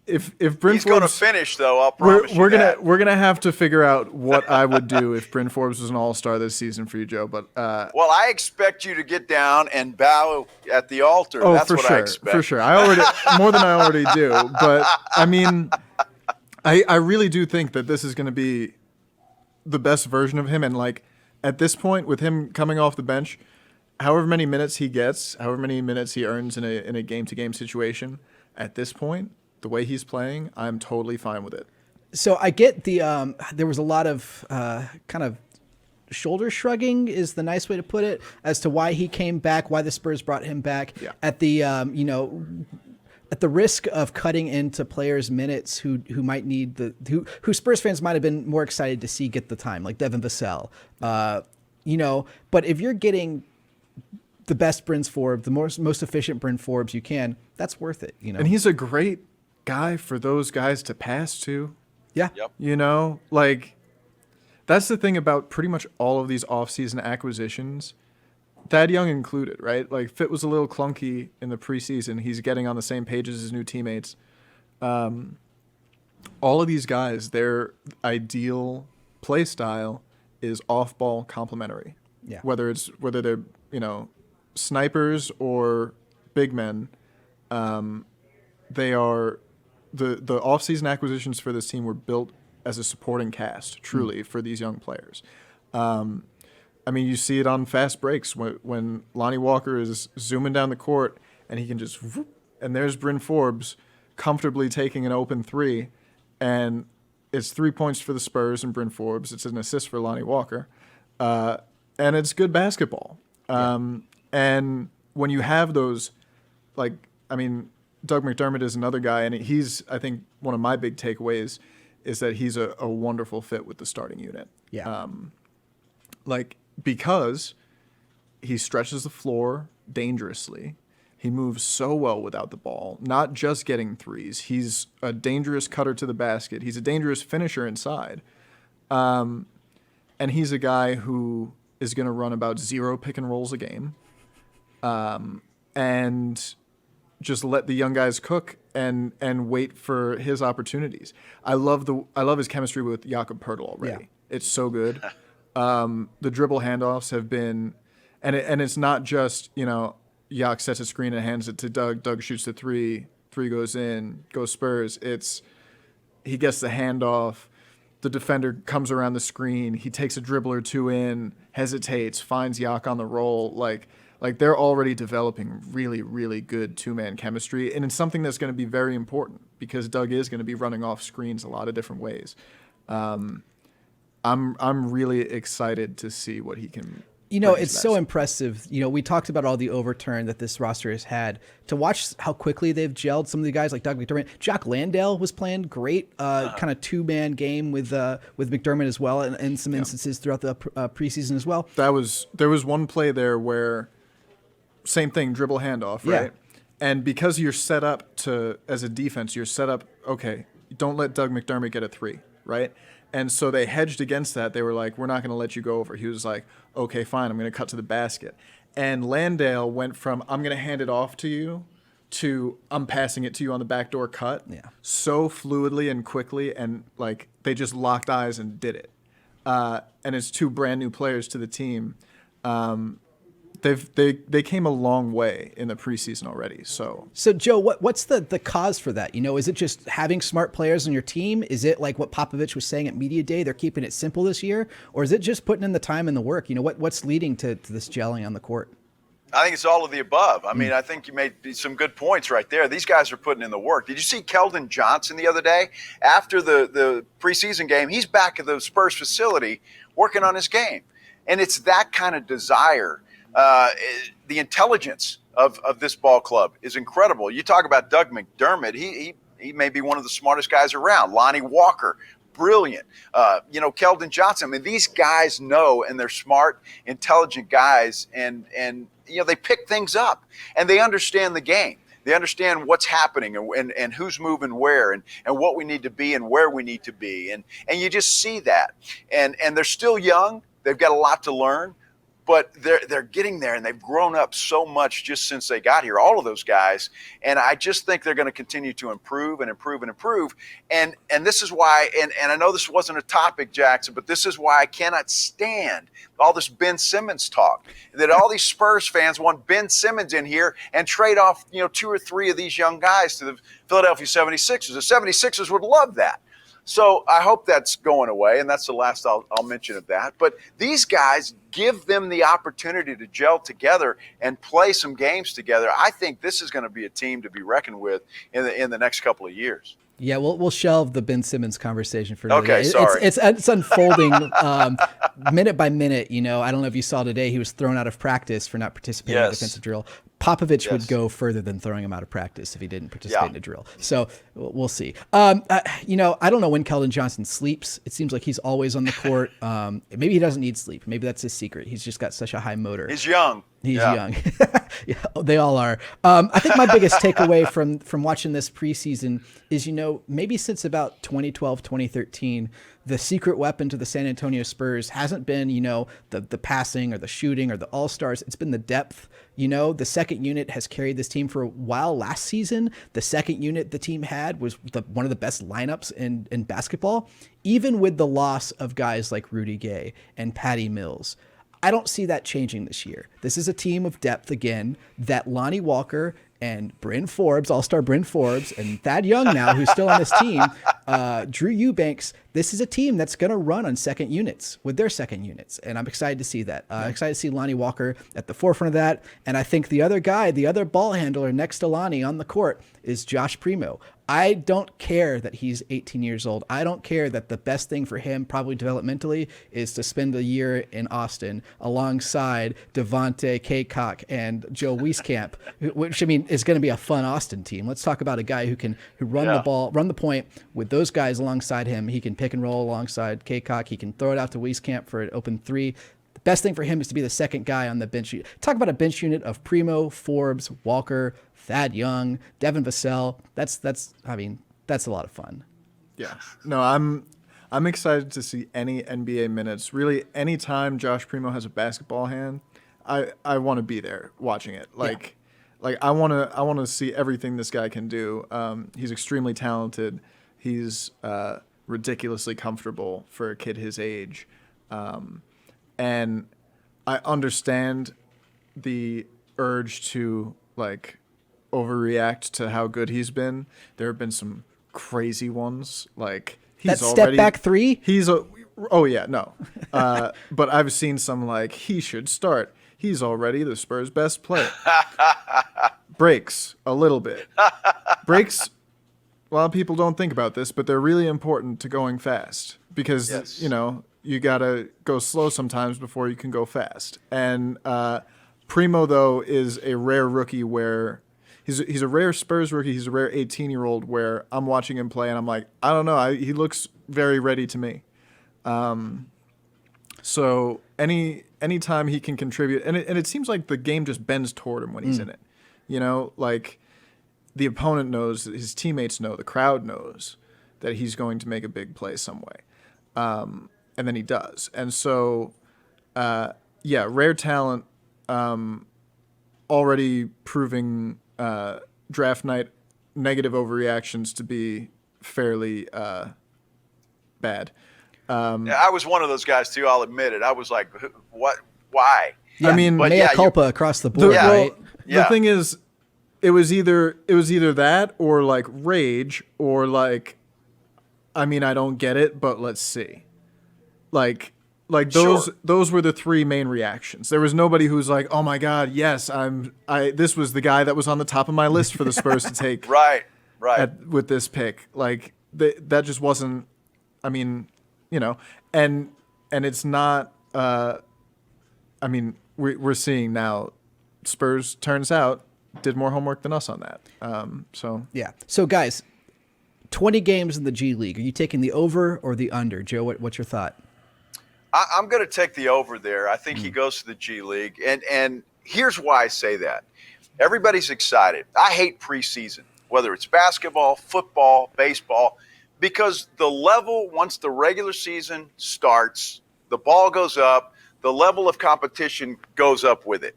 [SPEAKER 3] if Bryn
[SPEAKER 2] He's going to
[SPEAKER 3] Forbes,
[SPEAKER 2] finish, though. I'll promise you that.
[SPEAKER 3] we're gonna have to figure out what I would do if Bryn Forbes was an all-star this season for you, Joe. But
[SPEAKER 2] Well, I expect you to get down and bow at the altar.
[SPEAKER 3] oh,
[SPEAKER 2] That's
[SPEAKER 3] for
[SPEAKER 2] what
[SPEAKER 3] sure,
[SPEAKER 2] I expect.
[SPEAKER 3] for sure. I already more than I already do. But I mean, I really do think that this is going to be the best version of him. And like at this point, with him coming off the bench, however many minutes he gets, however many minutes he earns in a game-to-game situation, at this point, the way he's playing, I'm totally fine with it.
[SPEAKER 1] So I get the there was a lot of kind of shoulder shrugging is the nice way to put it as to why he came back, why the Spurs brought him back at the at the risk of cutting into players' minutes who might need who Spurs fans might have been more excited to see get the time, like Devin Vassell. But if you're getting the best Bryn Forbes, the most efficient Bryn Forbes you can, that's worth it.
[SPEAKER 3] And he's a great guy for those guys to pass to.
[SPEAKER 1] Yeah.
[SPEAKER 2] Yep.
[SPEAKER 3] Like that's the thing about pretty much all of these offseason acquisitions, Thad Young included, right? Like fit was a little clunky in the preseason. He's getting on the same page as his new teammates. All of these guys, their ideal play style is off-ball complementary.
[SPEAKER 1] Yeah.
[SPEAKER 3] Whether they're, snipers or big men, they are the offseason acquisitions for this team were built as a supporting cast, truly, for these young players. You see it on fast breaks when Lonnie Walker is zooming down the court and he can just whoop, and there's Bryn Forbes comfortably taking an open three, and it's 3 points for the Spurs and Bryn Forbes. It's an assist for Lonnie Walker, and it's good basketball. And when you have those, Doug McDermott is another guy, and he's, I think, one of my big takeaways is that he's a wonderful fit with the starting unit.
[SPEAKER 1] Yeah.
[SPEAKER 3] Because he stretches the floor dangerously. He moves so well without the ball, not just getting threes. He's a dangerous cutter to the basket. He's a dangerous finisher inside. And he's a guy who is going to run about 0 pick and rolls a game. And just let the young guys cook and wait for his opportunities. I love his chemistry with Jakob Poeltl already. Yeah. It's so good. The dribble handoffs have been, and it's not just Yak sets a screen and hands it to Doug. Doug shoots the three goes in, goes Spurs. He gets the handoff. The defender comes around the screen. He takes a dribble or two in, hesitates, finds Yak on the roll. Like they're already developing really, really good two-man chemistry, and it's something that's going to be very important because Doug is going to be running off screens a lot of different ways. I'm really excited to see what he can.
[SPEAKER 1] It's so impressive. We talked about all the overturn that this roster has had. To watch how quickly they've gelled some of the guys like Doug McDermott. Jock Landale was playing great, kind of two-man game with McDermott as well, and in some instances throughout the preseason as well.
[SPEAKER 3] There was one play there where same thing, dribble handoff, right? Yeah. And because you're set up as a defense, you're set up, okay, don't let Doug McDermott get a three, right? And so they hedged against that. They were like, we're not going to let you go over. He was like, okay, fine, I'm going to cut to the basket. And Landale went from, I'm going to hand it off to you, to I'm passing it to you on the backdoor cut so fluidly and quickly, and like they just locked eyes and did it. And it's two brand new players to the team. They came a long way in the preseason already. So
[SPEAKER 1] Joe, what's the cause for that? Is it just having smart players on your team? Is it like what Popovich was saying at Media Day? They're keeping it simple this year, or is it just putting in the time and the work? What's leading to this gelling on the court?
[SPEAKER 2] I think it's all of the above. I mean, I think you made some good points right there. These guys are putting in the work. Did you see Keldon Johnson the other day? After the preseason game, he's back at the Spurs facility working on his game. And it's that kind of desire. The intelligence of this ball club is incredible. You talk about Doug McDermott. He may be one of the smartest guys around. Lonnie Walker, brilliant. Keldon Johnson. I mean, these guys know, and they're smart, intelligent guys, and they pick things up, and they understand the game. They understand what's happening and who's moving where and what we need to be and where we need to be. And you just see that. And they're still young. They've got a lot to learn. but they're getting there, and they've grown up so much just since they got here, all of those guys. And I just think they're going to continue to improve and improve and improve. And this is why, and I know this wasn't a topic, Jackson, but this is why I cannot stand all this Ben Simmons talk, that all these Spurs fans want Ben Simmons in here and trade off, 2 or 3 of these young guys to the Philadelphia 76ers. The 76ers would love that. So I hope that's going away, and that's the last I'll mention of that. But these guys, give them the opportunity to gel together and play some games together. I think this is going to be a team to be reckoned with in the next couple of years.
[SPEAKER 1] Yeah, we'll shelve the Ben Simmons conversation for another
[SPEAKER 2] Okay,
[SPEAKER 1] day.
[SPEAKER 2] sorry.
[SPEAKER 1] It's unfolding minute by minute. I don't know if you saw today, he was thrown out of practice for not participating in the defensive drill. Popovich would go further than throwing him out of practice if he didn't participate in a drill. So we'll see. I don't know when Keldon Johnson sleeps. It seems like he's always on the court. Maybe he doesn't need sleep. Maybe that's his secret. He's just got such a high motor.
[SPEAKER 2] He's young.
[SPEAKER 1] He's young. Yeah, they all are. I think my biggest takeaway from watching this preseason is, maybe since about 2012, 2013, the secret weapon to the San Antonio Spurs hasn't been, the passing or the shooting or the all-stars. It's been the depth. The second unit has carried this team for a while. Last season, the second unit the team had was one of the best lineups in basketball, even with the loss of guys like Rudy Gay and Patty Mills. I don't see that changing this year. This is a team of depth again that Lonnie Walker and Bryn Forbes, all-star Bryn Forbes, and Thad Young now, who's still on this team, Drew Eubanks. This is a team that's going to run on second units with their second units, and I'm excited to see that. Excited to see Lonnie Walker at the forefront of that, and I think the other guy, the other ball handler next to Lonnie on the court is Josh Primo. I don't care that he's 18 years old. I don't care that the best thing for him, probably developmentally, is to spend a year in Austin alongside Devontae Kaycock and Joe Wieskamp, which, is going to be a fun Austin team. Let's talk about a guy who run the ball, run the point with those guys alongside him. He can pick and roll alongside Kaycock. He can throw it out to Wieskamp for an open three. The best thing for him is to be the second guy on the bench. Talk about a bench unit of Primo, Forbes, Walker, Thad Young, Devin Vassell. That's a lot of fun.
[SPEAKER 3] Yeah. No, I'm excited to see any NBA minutes. Really, anytime Josh Primo has a basketball hand, I want to be there watching it. Like I want to see everything this guy can do. He's extremely talented. He's ridiculously comfortable for a kid his age. And I understand the urge to overreact to how good he's been. There have been some crazy ones. He's
[SPEAKER 1] that step back three.
[SPEAKER 3] But I've seen some he should start. He's already the Spurs' best player. Breaks a little bit. Breaks. A lot of people don't think about this, but they're really important to going fast because you gotta go slow sometimes before you can go fast. And Primo though is a rare rookie where. He's a rare Spurs rookie. He's a rare 18-year-old where I'm watching him play and I'm like, I don't know. He looks very ready to me. So anytime he can contribute, and it seems like the game just bends toward him when he's in it. The opponent knows, his teammates know, the crowd knows that he's going to make a big play some way. And then he does. And so, rare talent, already proving draft night negative overreactions to be fairly bad.
[SPEAKER 2] I was one of those guys too. I'll admit it. I was like, "What? Why?"
[SPEAKER 1] Yeah, mea culpa across the board, right?
[SPEAKER 3] The thing is, it was either that or rage or I don't get it, but let's see. Those were the three main reactions. There was nobody who's like, "Oh my God, yes, this was the guy that was on the top of my list for the Spurs to take."
[SPEAKER 2] Right.
[SPEAKER 3] With this pick, that just wasn't. And it's not. We're seeing now, Spurs turns out did more homework than us on that.
[SPEAKER 1] Yeah. So guys, 20 games in the G League. Are you taking the over or the under, Joe? What's your thought?
[SPEAKER 2] I'm going to take the over there. I think he goes to the G League. And here's why I say that. Everybody's excited. I hate preseason, whether it's basketball, football, baseball, because the level, once the regular season starts, the ball goes up, the level of competition goes up with it.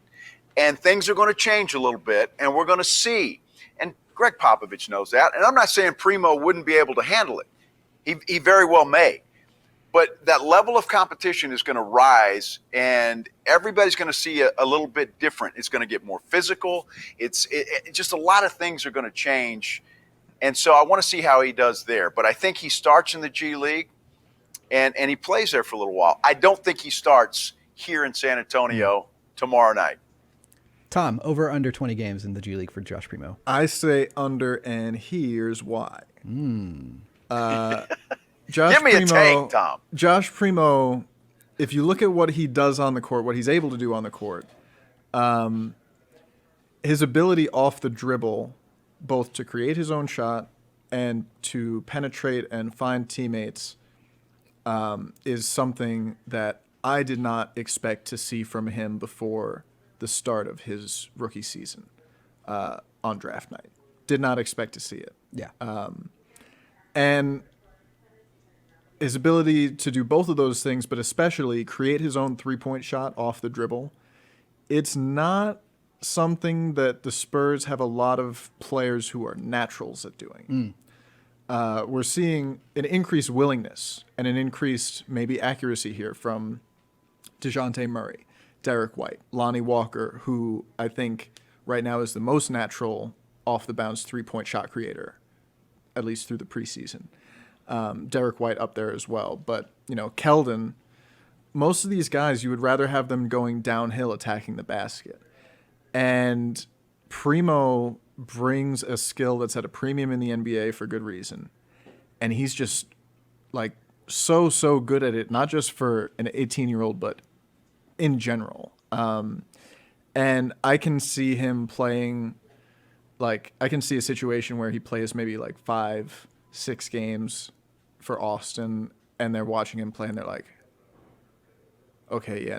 [SPEAKER 2] And things are going to change a little bit, and we're going to see. And Greg Popovich knows that. And I'm not saying Primo wouldn't be able to handle it. He very well may. But that level of competition is going to rise, and everybody's going to see a little bit different. It's going to get more physical. Just a lot of things are going to change. And so I want to see how he does there. But I think he starts in the G League, and he plays there for a little while. I don't think he starts here in San Antonio tomorrow night.
[SPEAKER 1] Tom, over or under 20 games in the G League for Josh Primo?
[SPEAKER 3] I say under, and here's why. Josh
[SPEAKER 2] Give me
[SPEAKER 3] Primo,
[SPEAKER 2] a take, Tom.
[SPEAKER 3] Josh Primo, if you look at what he does on the court, what he's able to do on the court, his ability off the dribble, both to create his own shot and to penetrate and find teammates, is something that I did not expect to see from him before the start of his rookie season on draft night. Did not expect to see it.
[SPEAKER 1] Yeah.
[SPEAKER 3] And his ability to do both of those things, but especially create his own three-point shot off the dribble, it's not something that the Spurs have a lot of players who are naturals at doing. We're seeing an increased willingness and an increased maybe accuracy here from DeJounte Murray, Derek White, Lonnie Walker, who I think right now is the most natural off-the-bounce three-point shot creator, at least through the preseason. Derek White up there as well. But, Keldon, most of these guys, you would rather have them going downhill attacking the basket. And Primo brings a skill that's at a premium in the NBA for good reason. And he's just, so good at it, not just for an 18-year-old, but in general. And I can see him playing, I can see a situation where he plays maybe 5-6 games for Austin, and they're watching him play, and they're like, okay,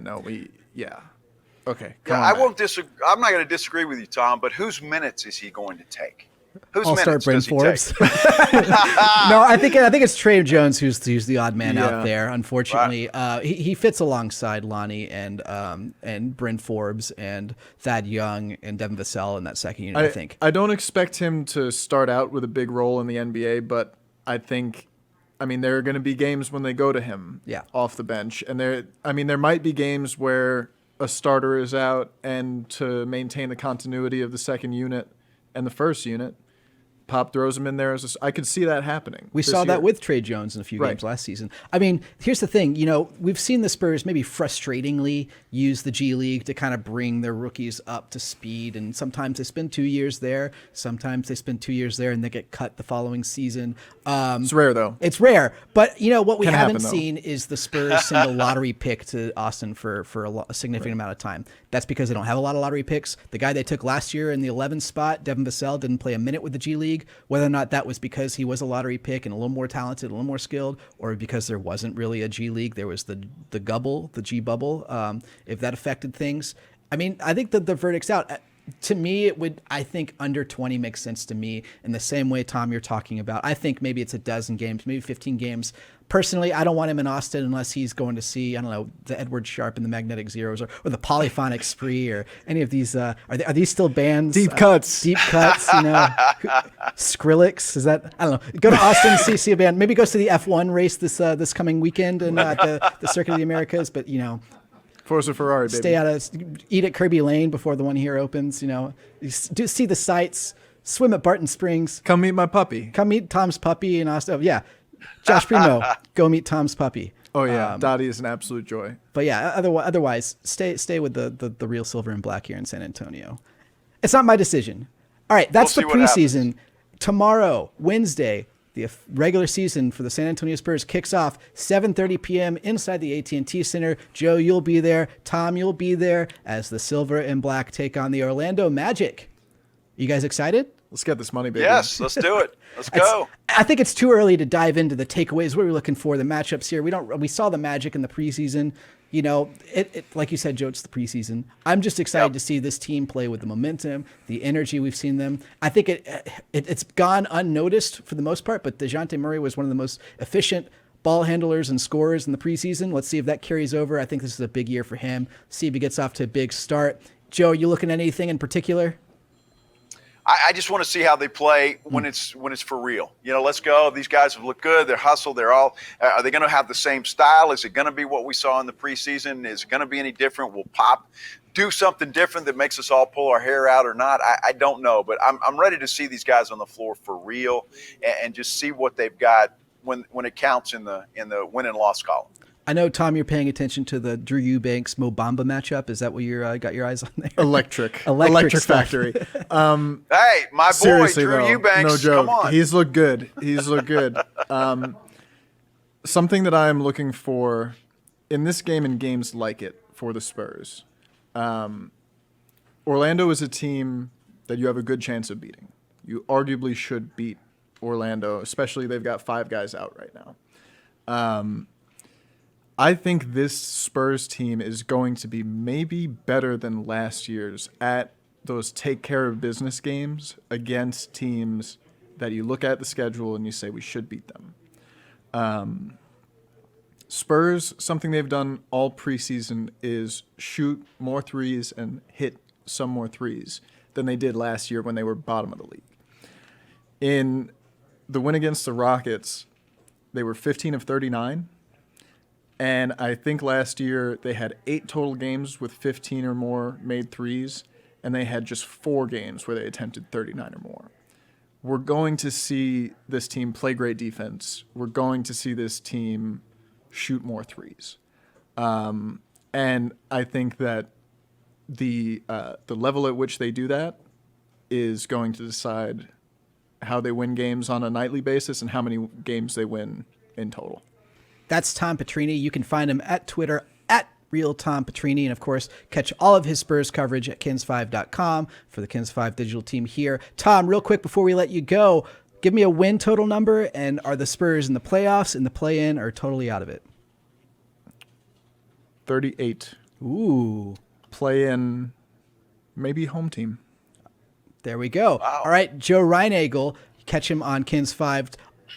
[SPEAKER 3] okay.
[SPEAKER 2] I won't disagree. I'm not going to disagree with you, Tom. But whose minutes is he going to take? Whose minutes does he take?
[SPEAKER 1] No, I think it's Trey Jones who's the odd man out there. Unfortunately, he fits alongside Lonnie and Bryn Forbes and Thad Young and Devin Vassell in that second unit. I think
[SPEAKER 3] I don't expect him to start out with a big role in the NBA, but I think. There are going to be games when they go to him off the bench. And there might be games where a starter is out, and to maintain the continuity of the second unit and the first unit, Pop throws him in there. I could see that happening.
[SPEAKER 1] We saw that with Trey Jones in a few games last season. Here's the thing. We've seen the Spurs maybe frustratingly use the G League to kind of bring their rookies up to speed. And sometimes they spend 2 years there. Sometimes they spend 2 years there and they get cut the following season.
[SPEAKER 3] It's rare, though.
[SPEAKER 1] It's rare. But, what we haven't seen is the Spurs send a lottery pick to Austin for a significant amount of time. That's because they don't have a lot of lottery picks. The guy they took last year in the 11th spot, Devin Vassell, didn't play a minute with the G League. Whether or not that was because he was a lottery pick and a little more talented, a little more skilled, or because there wasn't really a G League, there was the G bubble, if that affected things. I think that the verdict's out. To me, I think under 20 makes sense to me in the same way, Tom, you're talking about. I think maybe it's a dozen games, maybe 15 games. Personally, I don't want him in Austin unless he's going to see, the Edward Sharpe and the Magnetic Zeros or the Polyphonic Spree or any of these. Are these still bands?
[SPEAKER 3] Deep Cuts.
[SPEAKER 1] Skrillex. Is that? I don't know. Go to Austin, see a band. Maybe goes to the F1 race this coming weekend and the Circuit of the Americas. But,
[SPEAKER 3] Forza Ferrari, baby.
[SPEAKER 1] Eat at Kirby Lane before the one here opens. See the sights. Swim at Barton Springs.
[SPEAKER 3] Come meet my puppy.
[SPEAKER 1] Come meet Tom's puppy in Austin. Oh, yeah. Josh Primo, go meet Tom's puppy.
[SPEAKER 3] Oh yeah, Dottie is an absolute joy.
[SPEAKER 1] But yeah, otherwise, stay with the real silver and black here in San Antonio. It's not my decision. All right, that's the preseason. Tomorrow, Wednesday, the regular season for the San Antonio Spurs kicks off 7:30 p.m. inside the AT&T Center. Joe, you'll be there. Tom, you'll be there as the silver and black take on the Orlando Magic. You guys excited?
[SPEAKER 3] Let's get this money, baby.
[SPEAKER 2] Yes, let's do it. Let's go.
[SPEAKER 1] I think it's too early to dive into the takeaways. What are we looking for? The matchups here. We saw the Magic in the preseason. It like you said, Joe, it's the preseason. I'm just excited to see this team play with the momentum, the energy we've seen them. I think it's gone unnoticed for the most part, but DeJounte Murray was one of the most efficient ball handlers and scorers in the preseason. Let's see if that carries over. I think this is a big year for him. See if he gets off to a big start. Joe, you looking at anything in particular?
[SPEAKER 2] I just want to see how they play when it's for real. Let's go. These guys have looked good. They're hustled. They're all. Are they going to have the same style? Is it going to be what we saw in the preseason? Is it going to be any different? Will Pop do something different that makes us all pull our hair out or not? I don't know, but I'm ready to see these guys on the floor for real and just see what they've got when it counts in the win and loss column.
[SPEAKER 1] I know, Tom, you're paying attention to the Drew Eubanks Mo Bamba matchup. Is that what you got your eyes on there?
[SPEAKER 3] Electric Factory.
[SPEAKER 2] Hey, my boy Drew Eubanks.
[SPEAKER 3] No joke.
[SPEAKER 2] Come on.
[SPEAKER 3] He's looked good. Something that I am looking for in this game and games like it for the Spurs. Orlando is a team that you have a good chance of beating. You arguably should beat Orlando, especially they've got 5 guys out right now. I think this Spurs team is going to be maybe better than last year's at those take care of business games against teams that you look at the schedule and you say we should beat them. Spurs, something they've done all preseason is shoot more threes and hit some more threes than they did last year when they were bottom of the league. In the win against the Rockets, they were 15 of 39. And I think last year they had 8 total games with 15 or more made threes, and they had just 4 games where they attempted 39 or more. We're going to see this team play great defense. We're going to see this team shoot more threes. And I think that the level at which they do that is going to decide how they win games on a nightly basis and how many games they win in total.
[SPEAKER 1] That's Tom Petrini. You can find him at Twitter at RealTomPetrini. And, of course, catch all of his Spurs coverage at Kins5.com for the Kins5 digital team here. Tom, real quick before we let you go, give me a win total number. And are the Spurs in the playoffs, in the play-in, or totally out of it?
[SPEAKER 3] 38.
[SPEAKER 1] Ooh.
[SPEAKER 3] Play-in, maybe home team.
[SPEAKER 1] There we go.
[SPEAKER 2] Wow.
[SPEAKER 1] All right, Joe Reinagel. Catch him on Kins5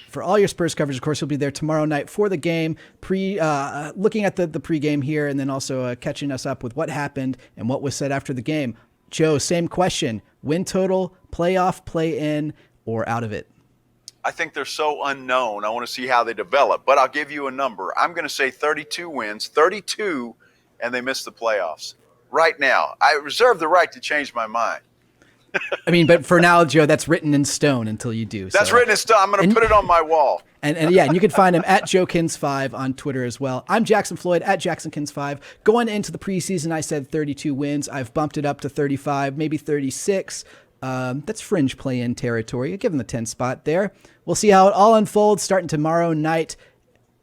[SPEAKER 1] for all your Spurs coverage. Of course, he'll be there tomorrow night for the game, looking at the pregame here, and then also catching us up with what happened and what was said after the game. Joe, same question. Win total, playoff, play-in, or out of it?
[SPEAKER 2] I think they're so unknown. I want to see how they develop, but I'll give you a number. I'm going to say 32 wins, 32, and they miss the playoffs. Right now, I reserve the right to change my mind.
[SPEAKER 1] I mean, but for now, Joe, that's written in stone until you do.
[SPEAKER 2] That's written in stone. I'm going to put it on my wall.
[SPEAKER 1] And you can find him at JoeKins5 on Twitter as well. I'm Jackson Floyd at JacksonKins5. Going into the preseason, I said 32 wins. I've bumped it up to 35, maybe 36. That's fringe play-in territory. I give him the 10 spot there. We'll see how it all unfolds starting tomorrow night.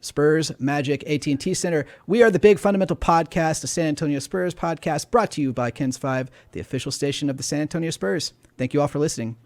[SPEAKER 1] Spurs, Magic, AT&T Center. We are the Big Fundamental Podcast, a San Antonio Spurs podcast brought to you by Kins5, the official station of the San Antonio Spurs. Thank you all for listening.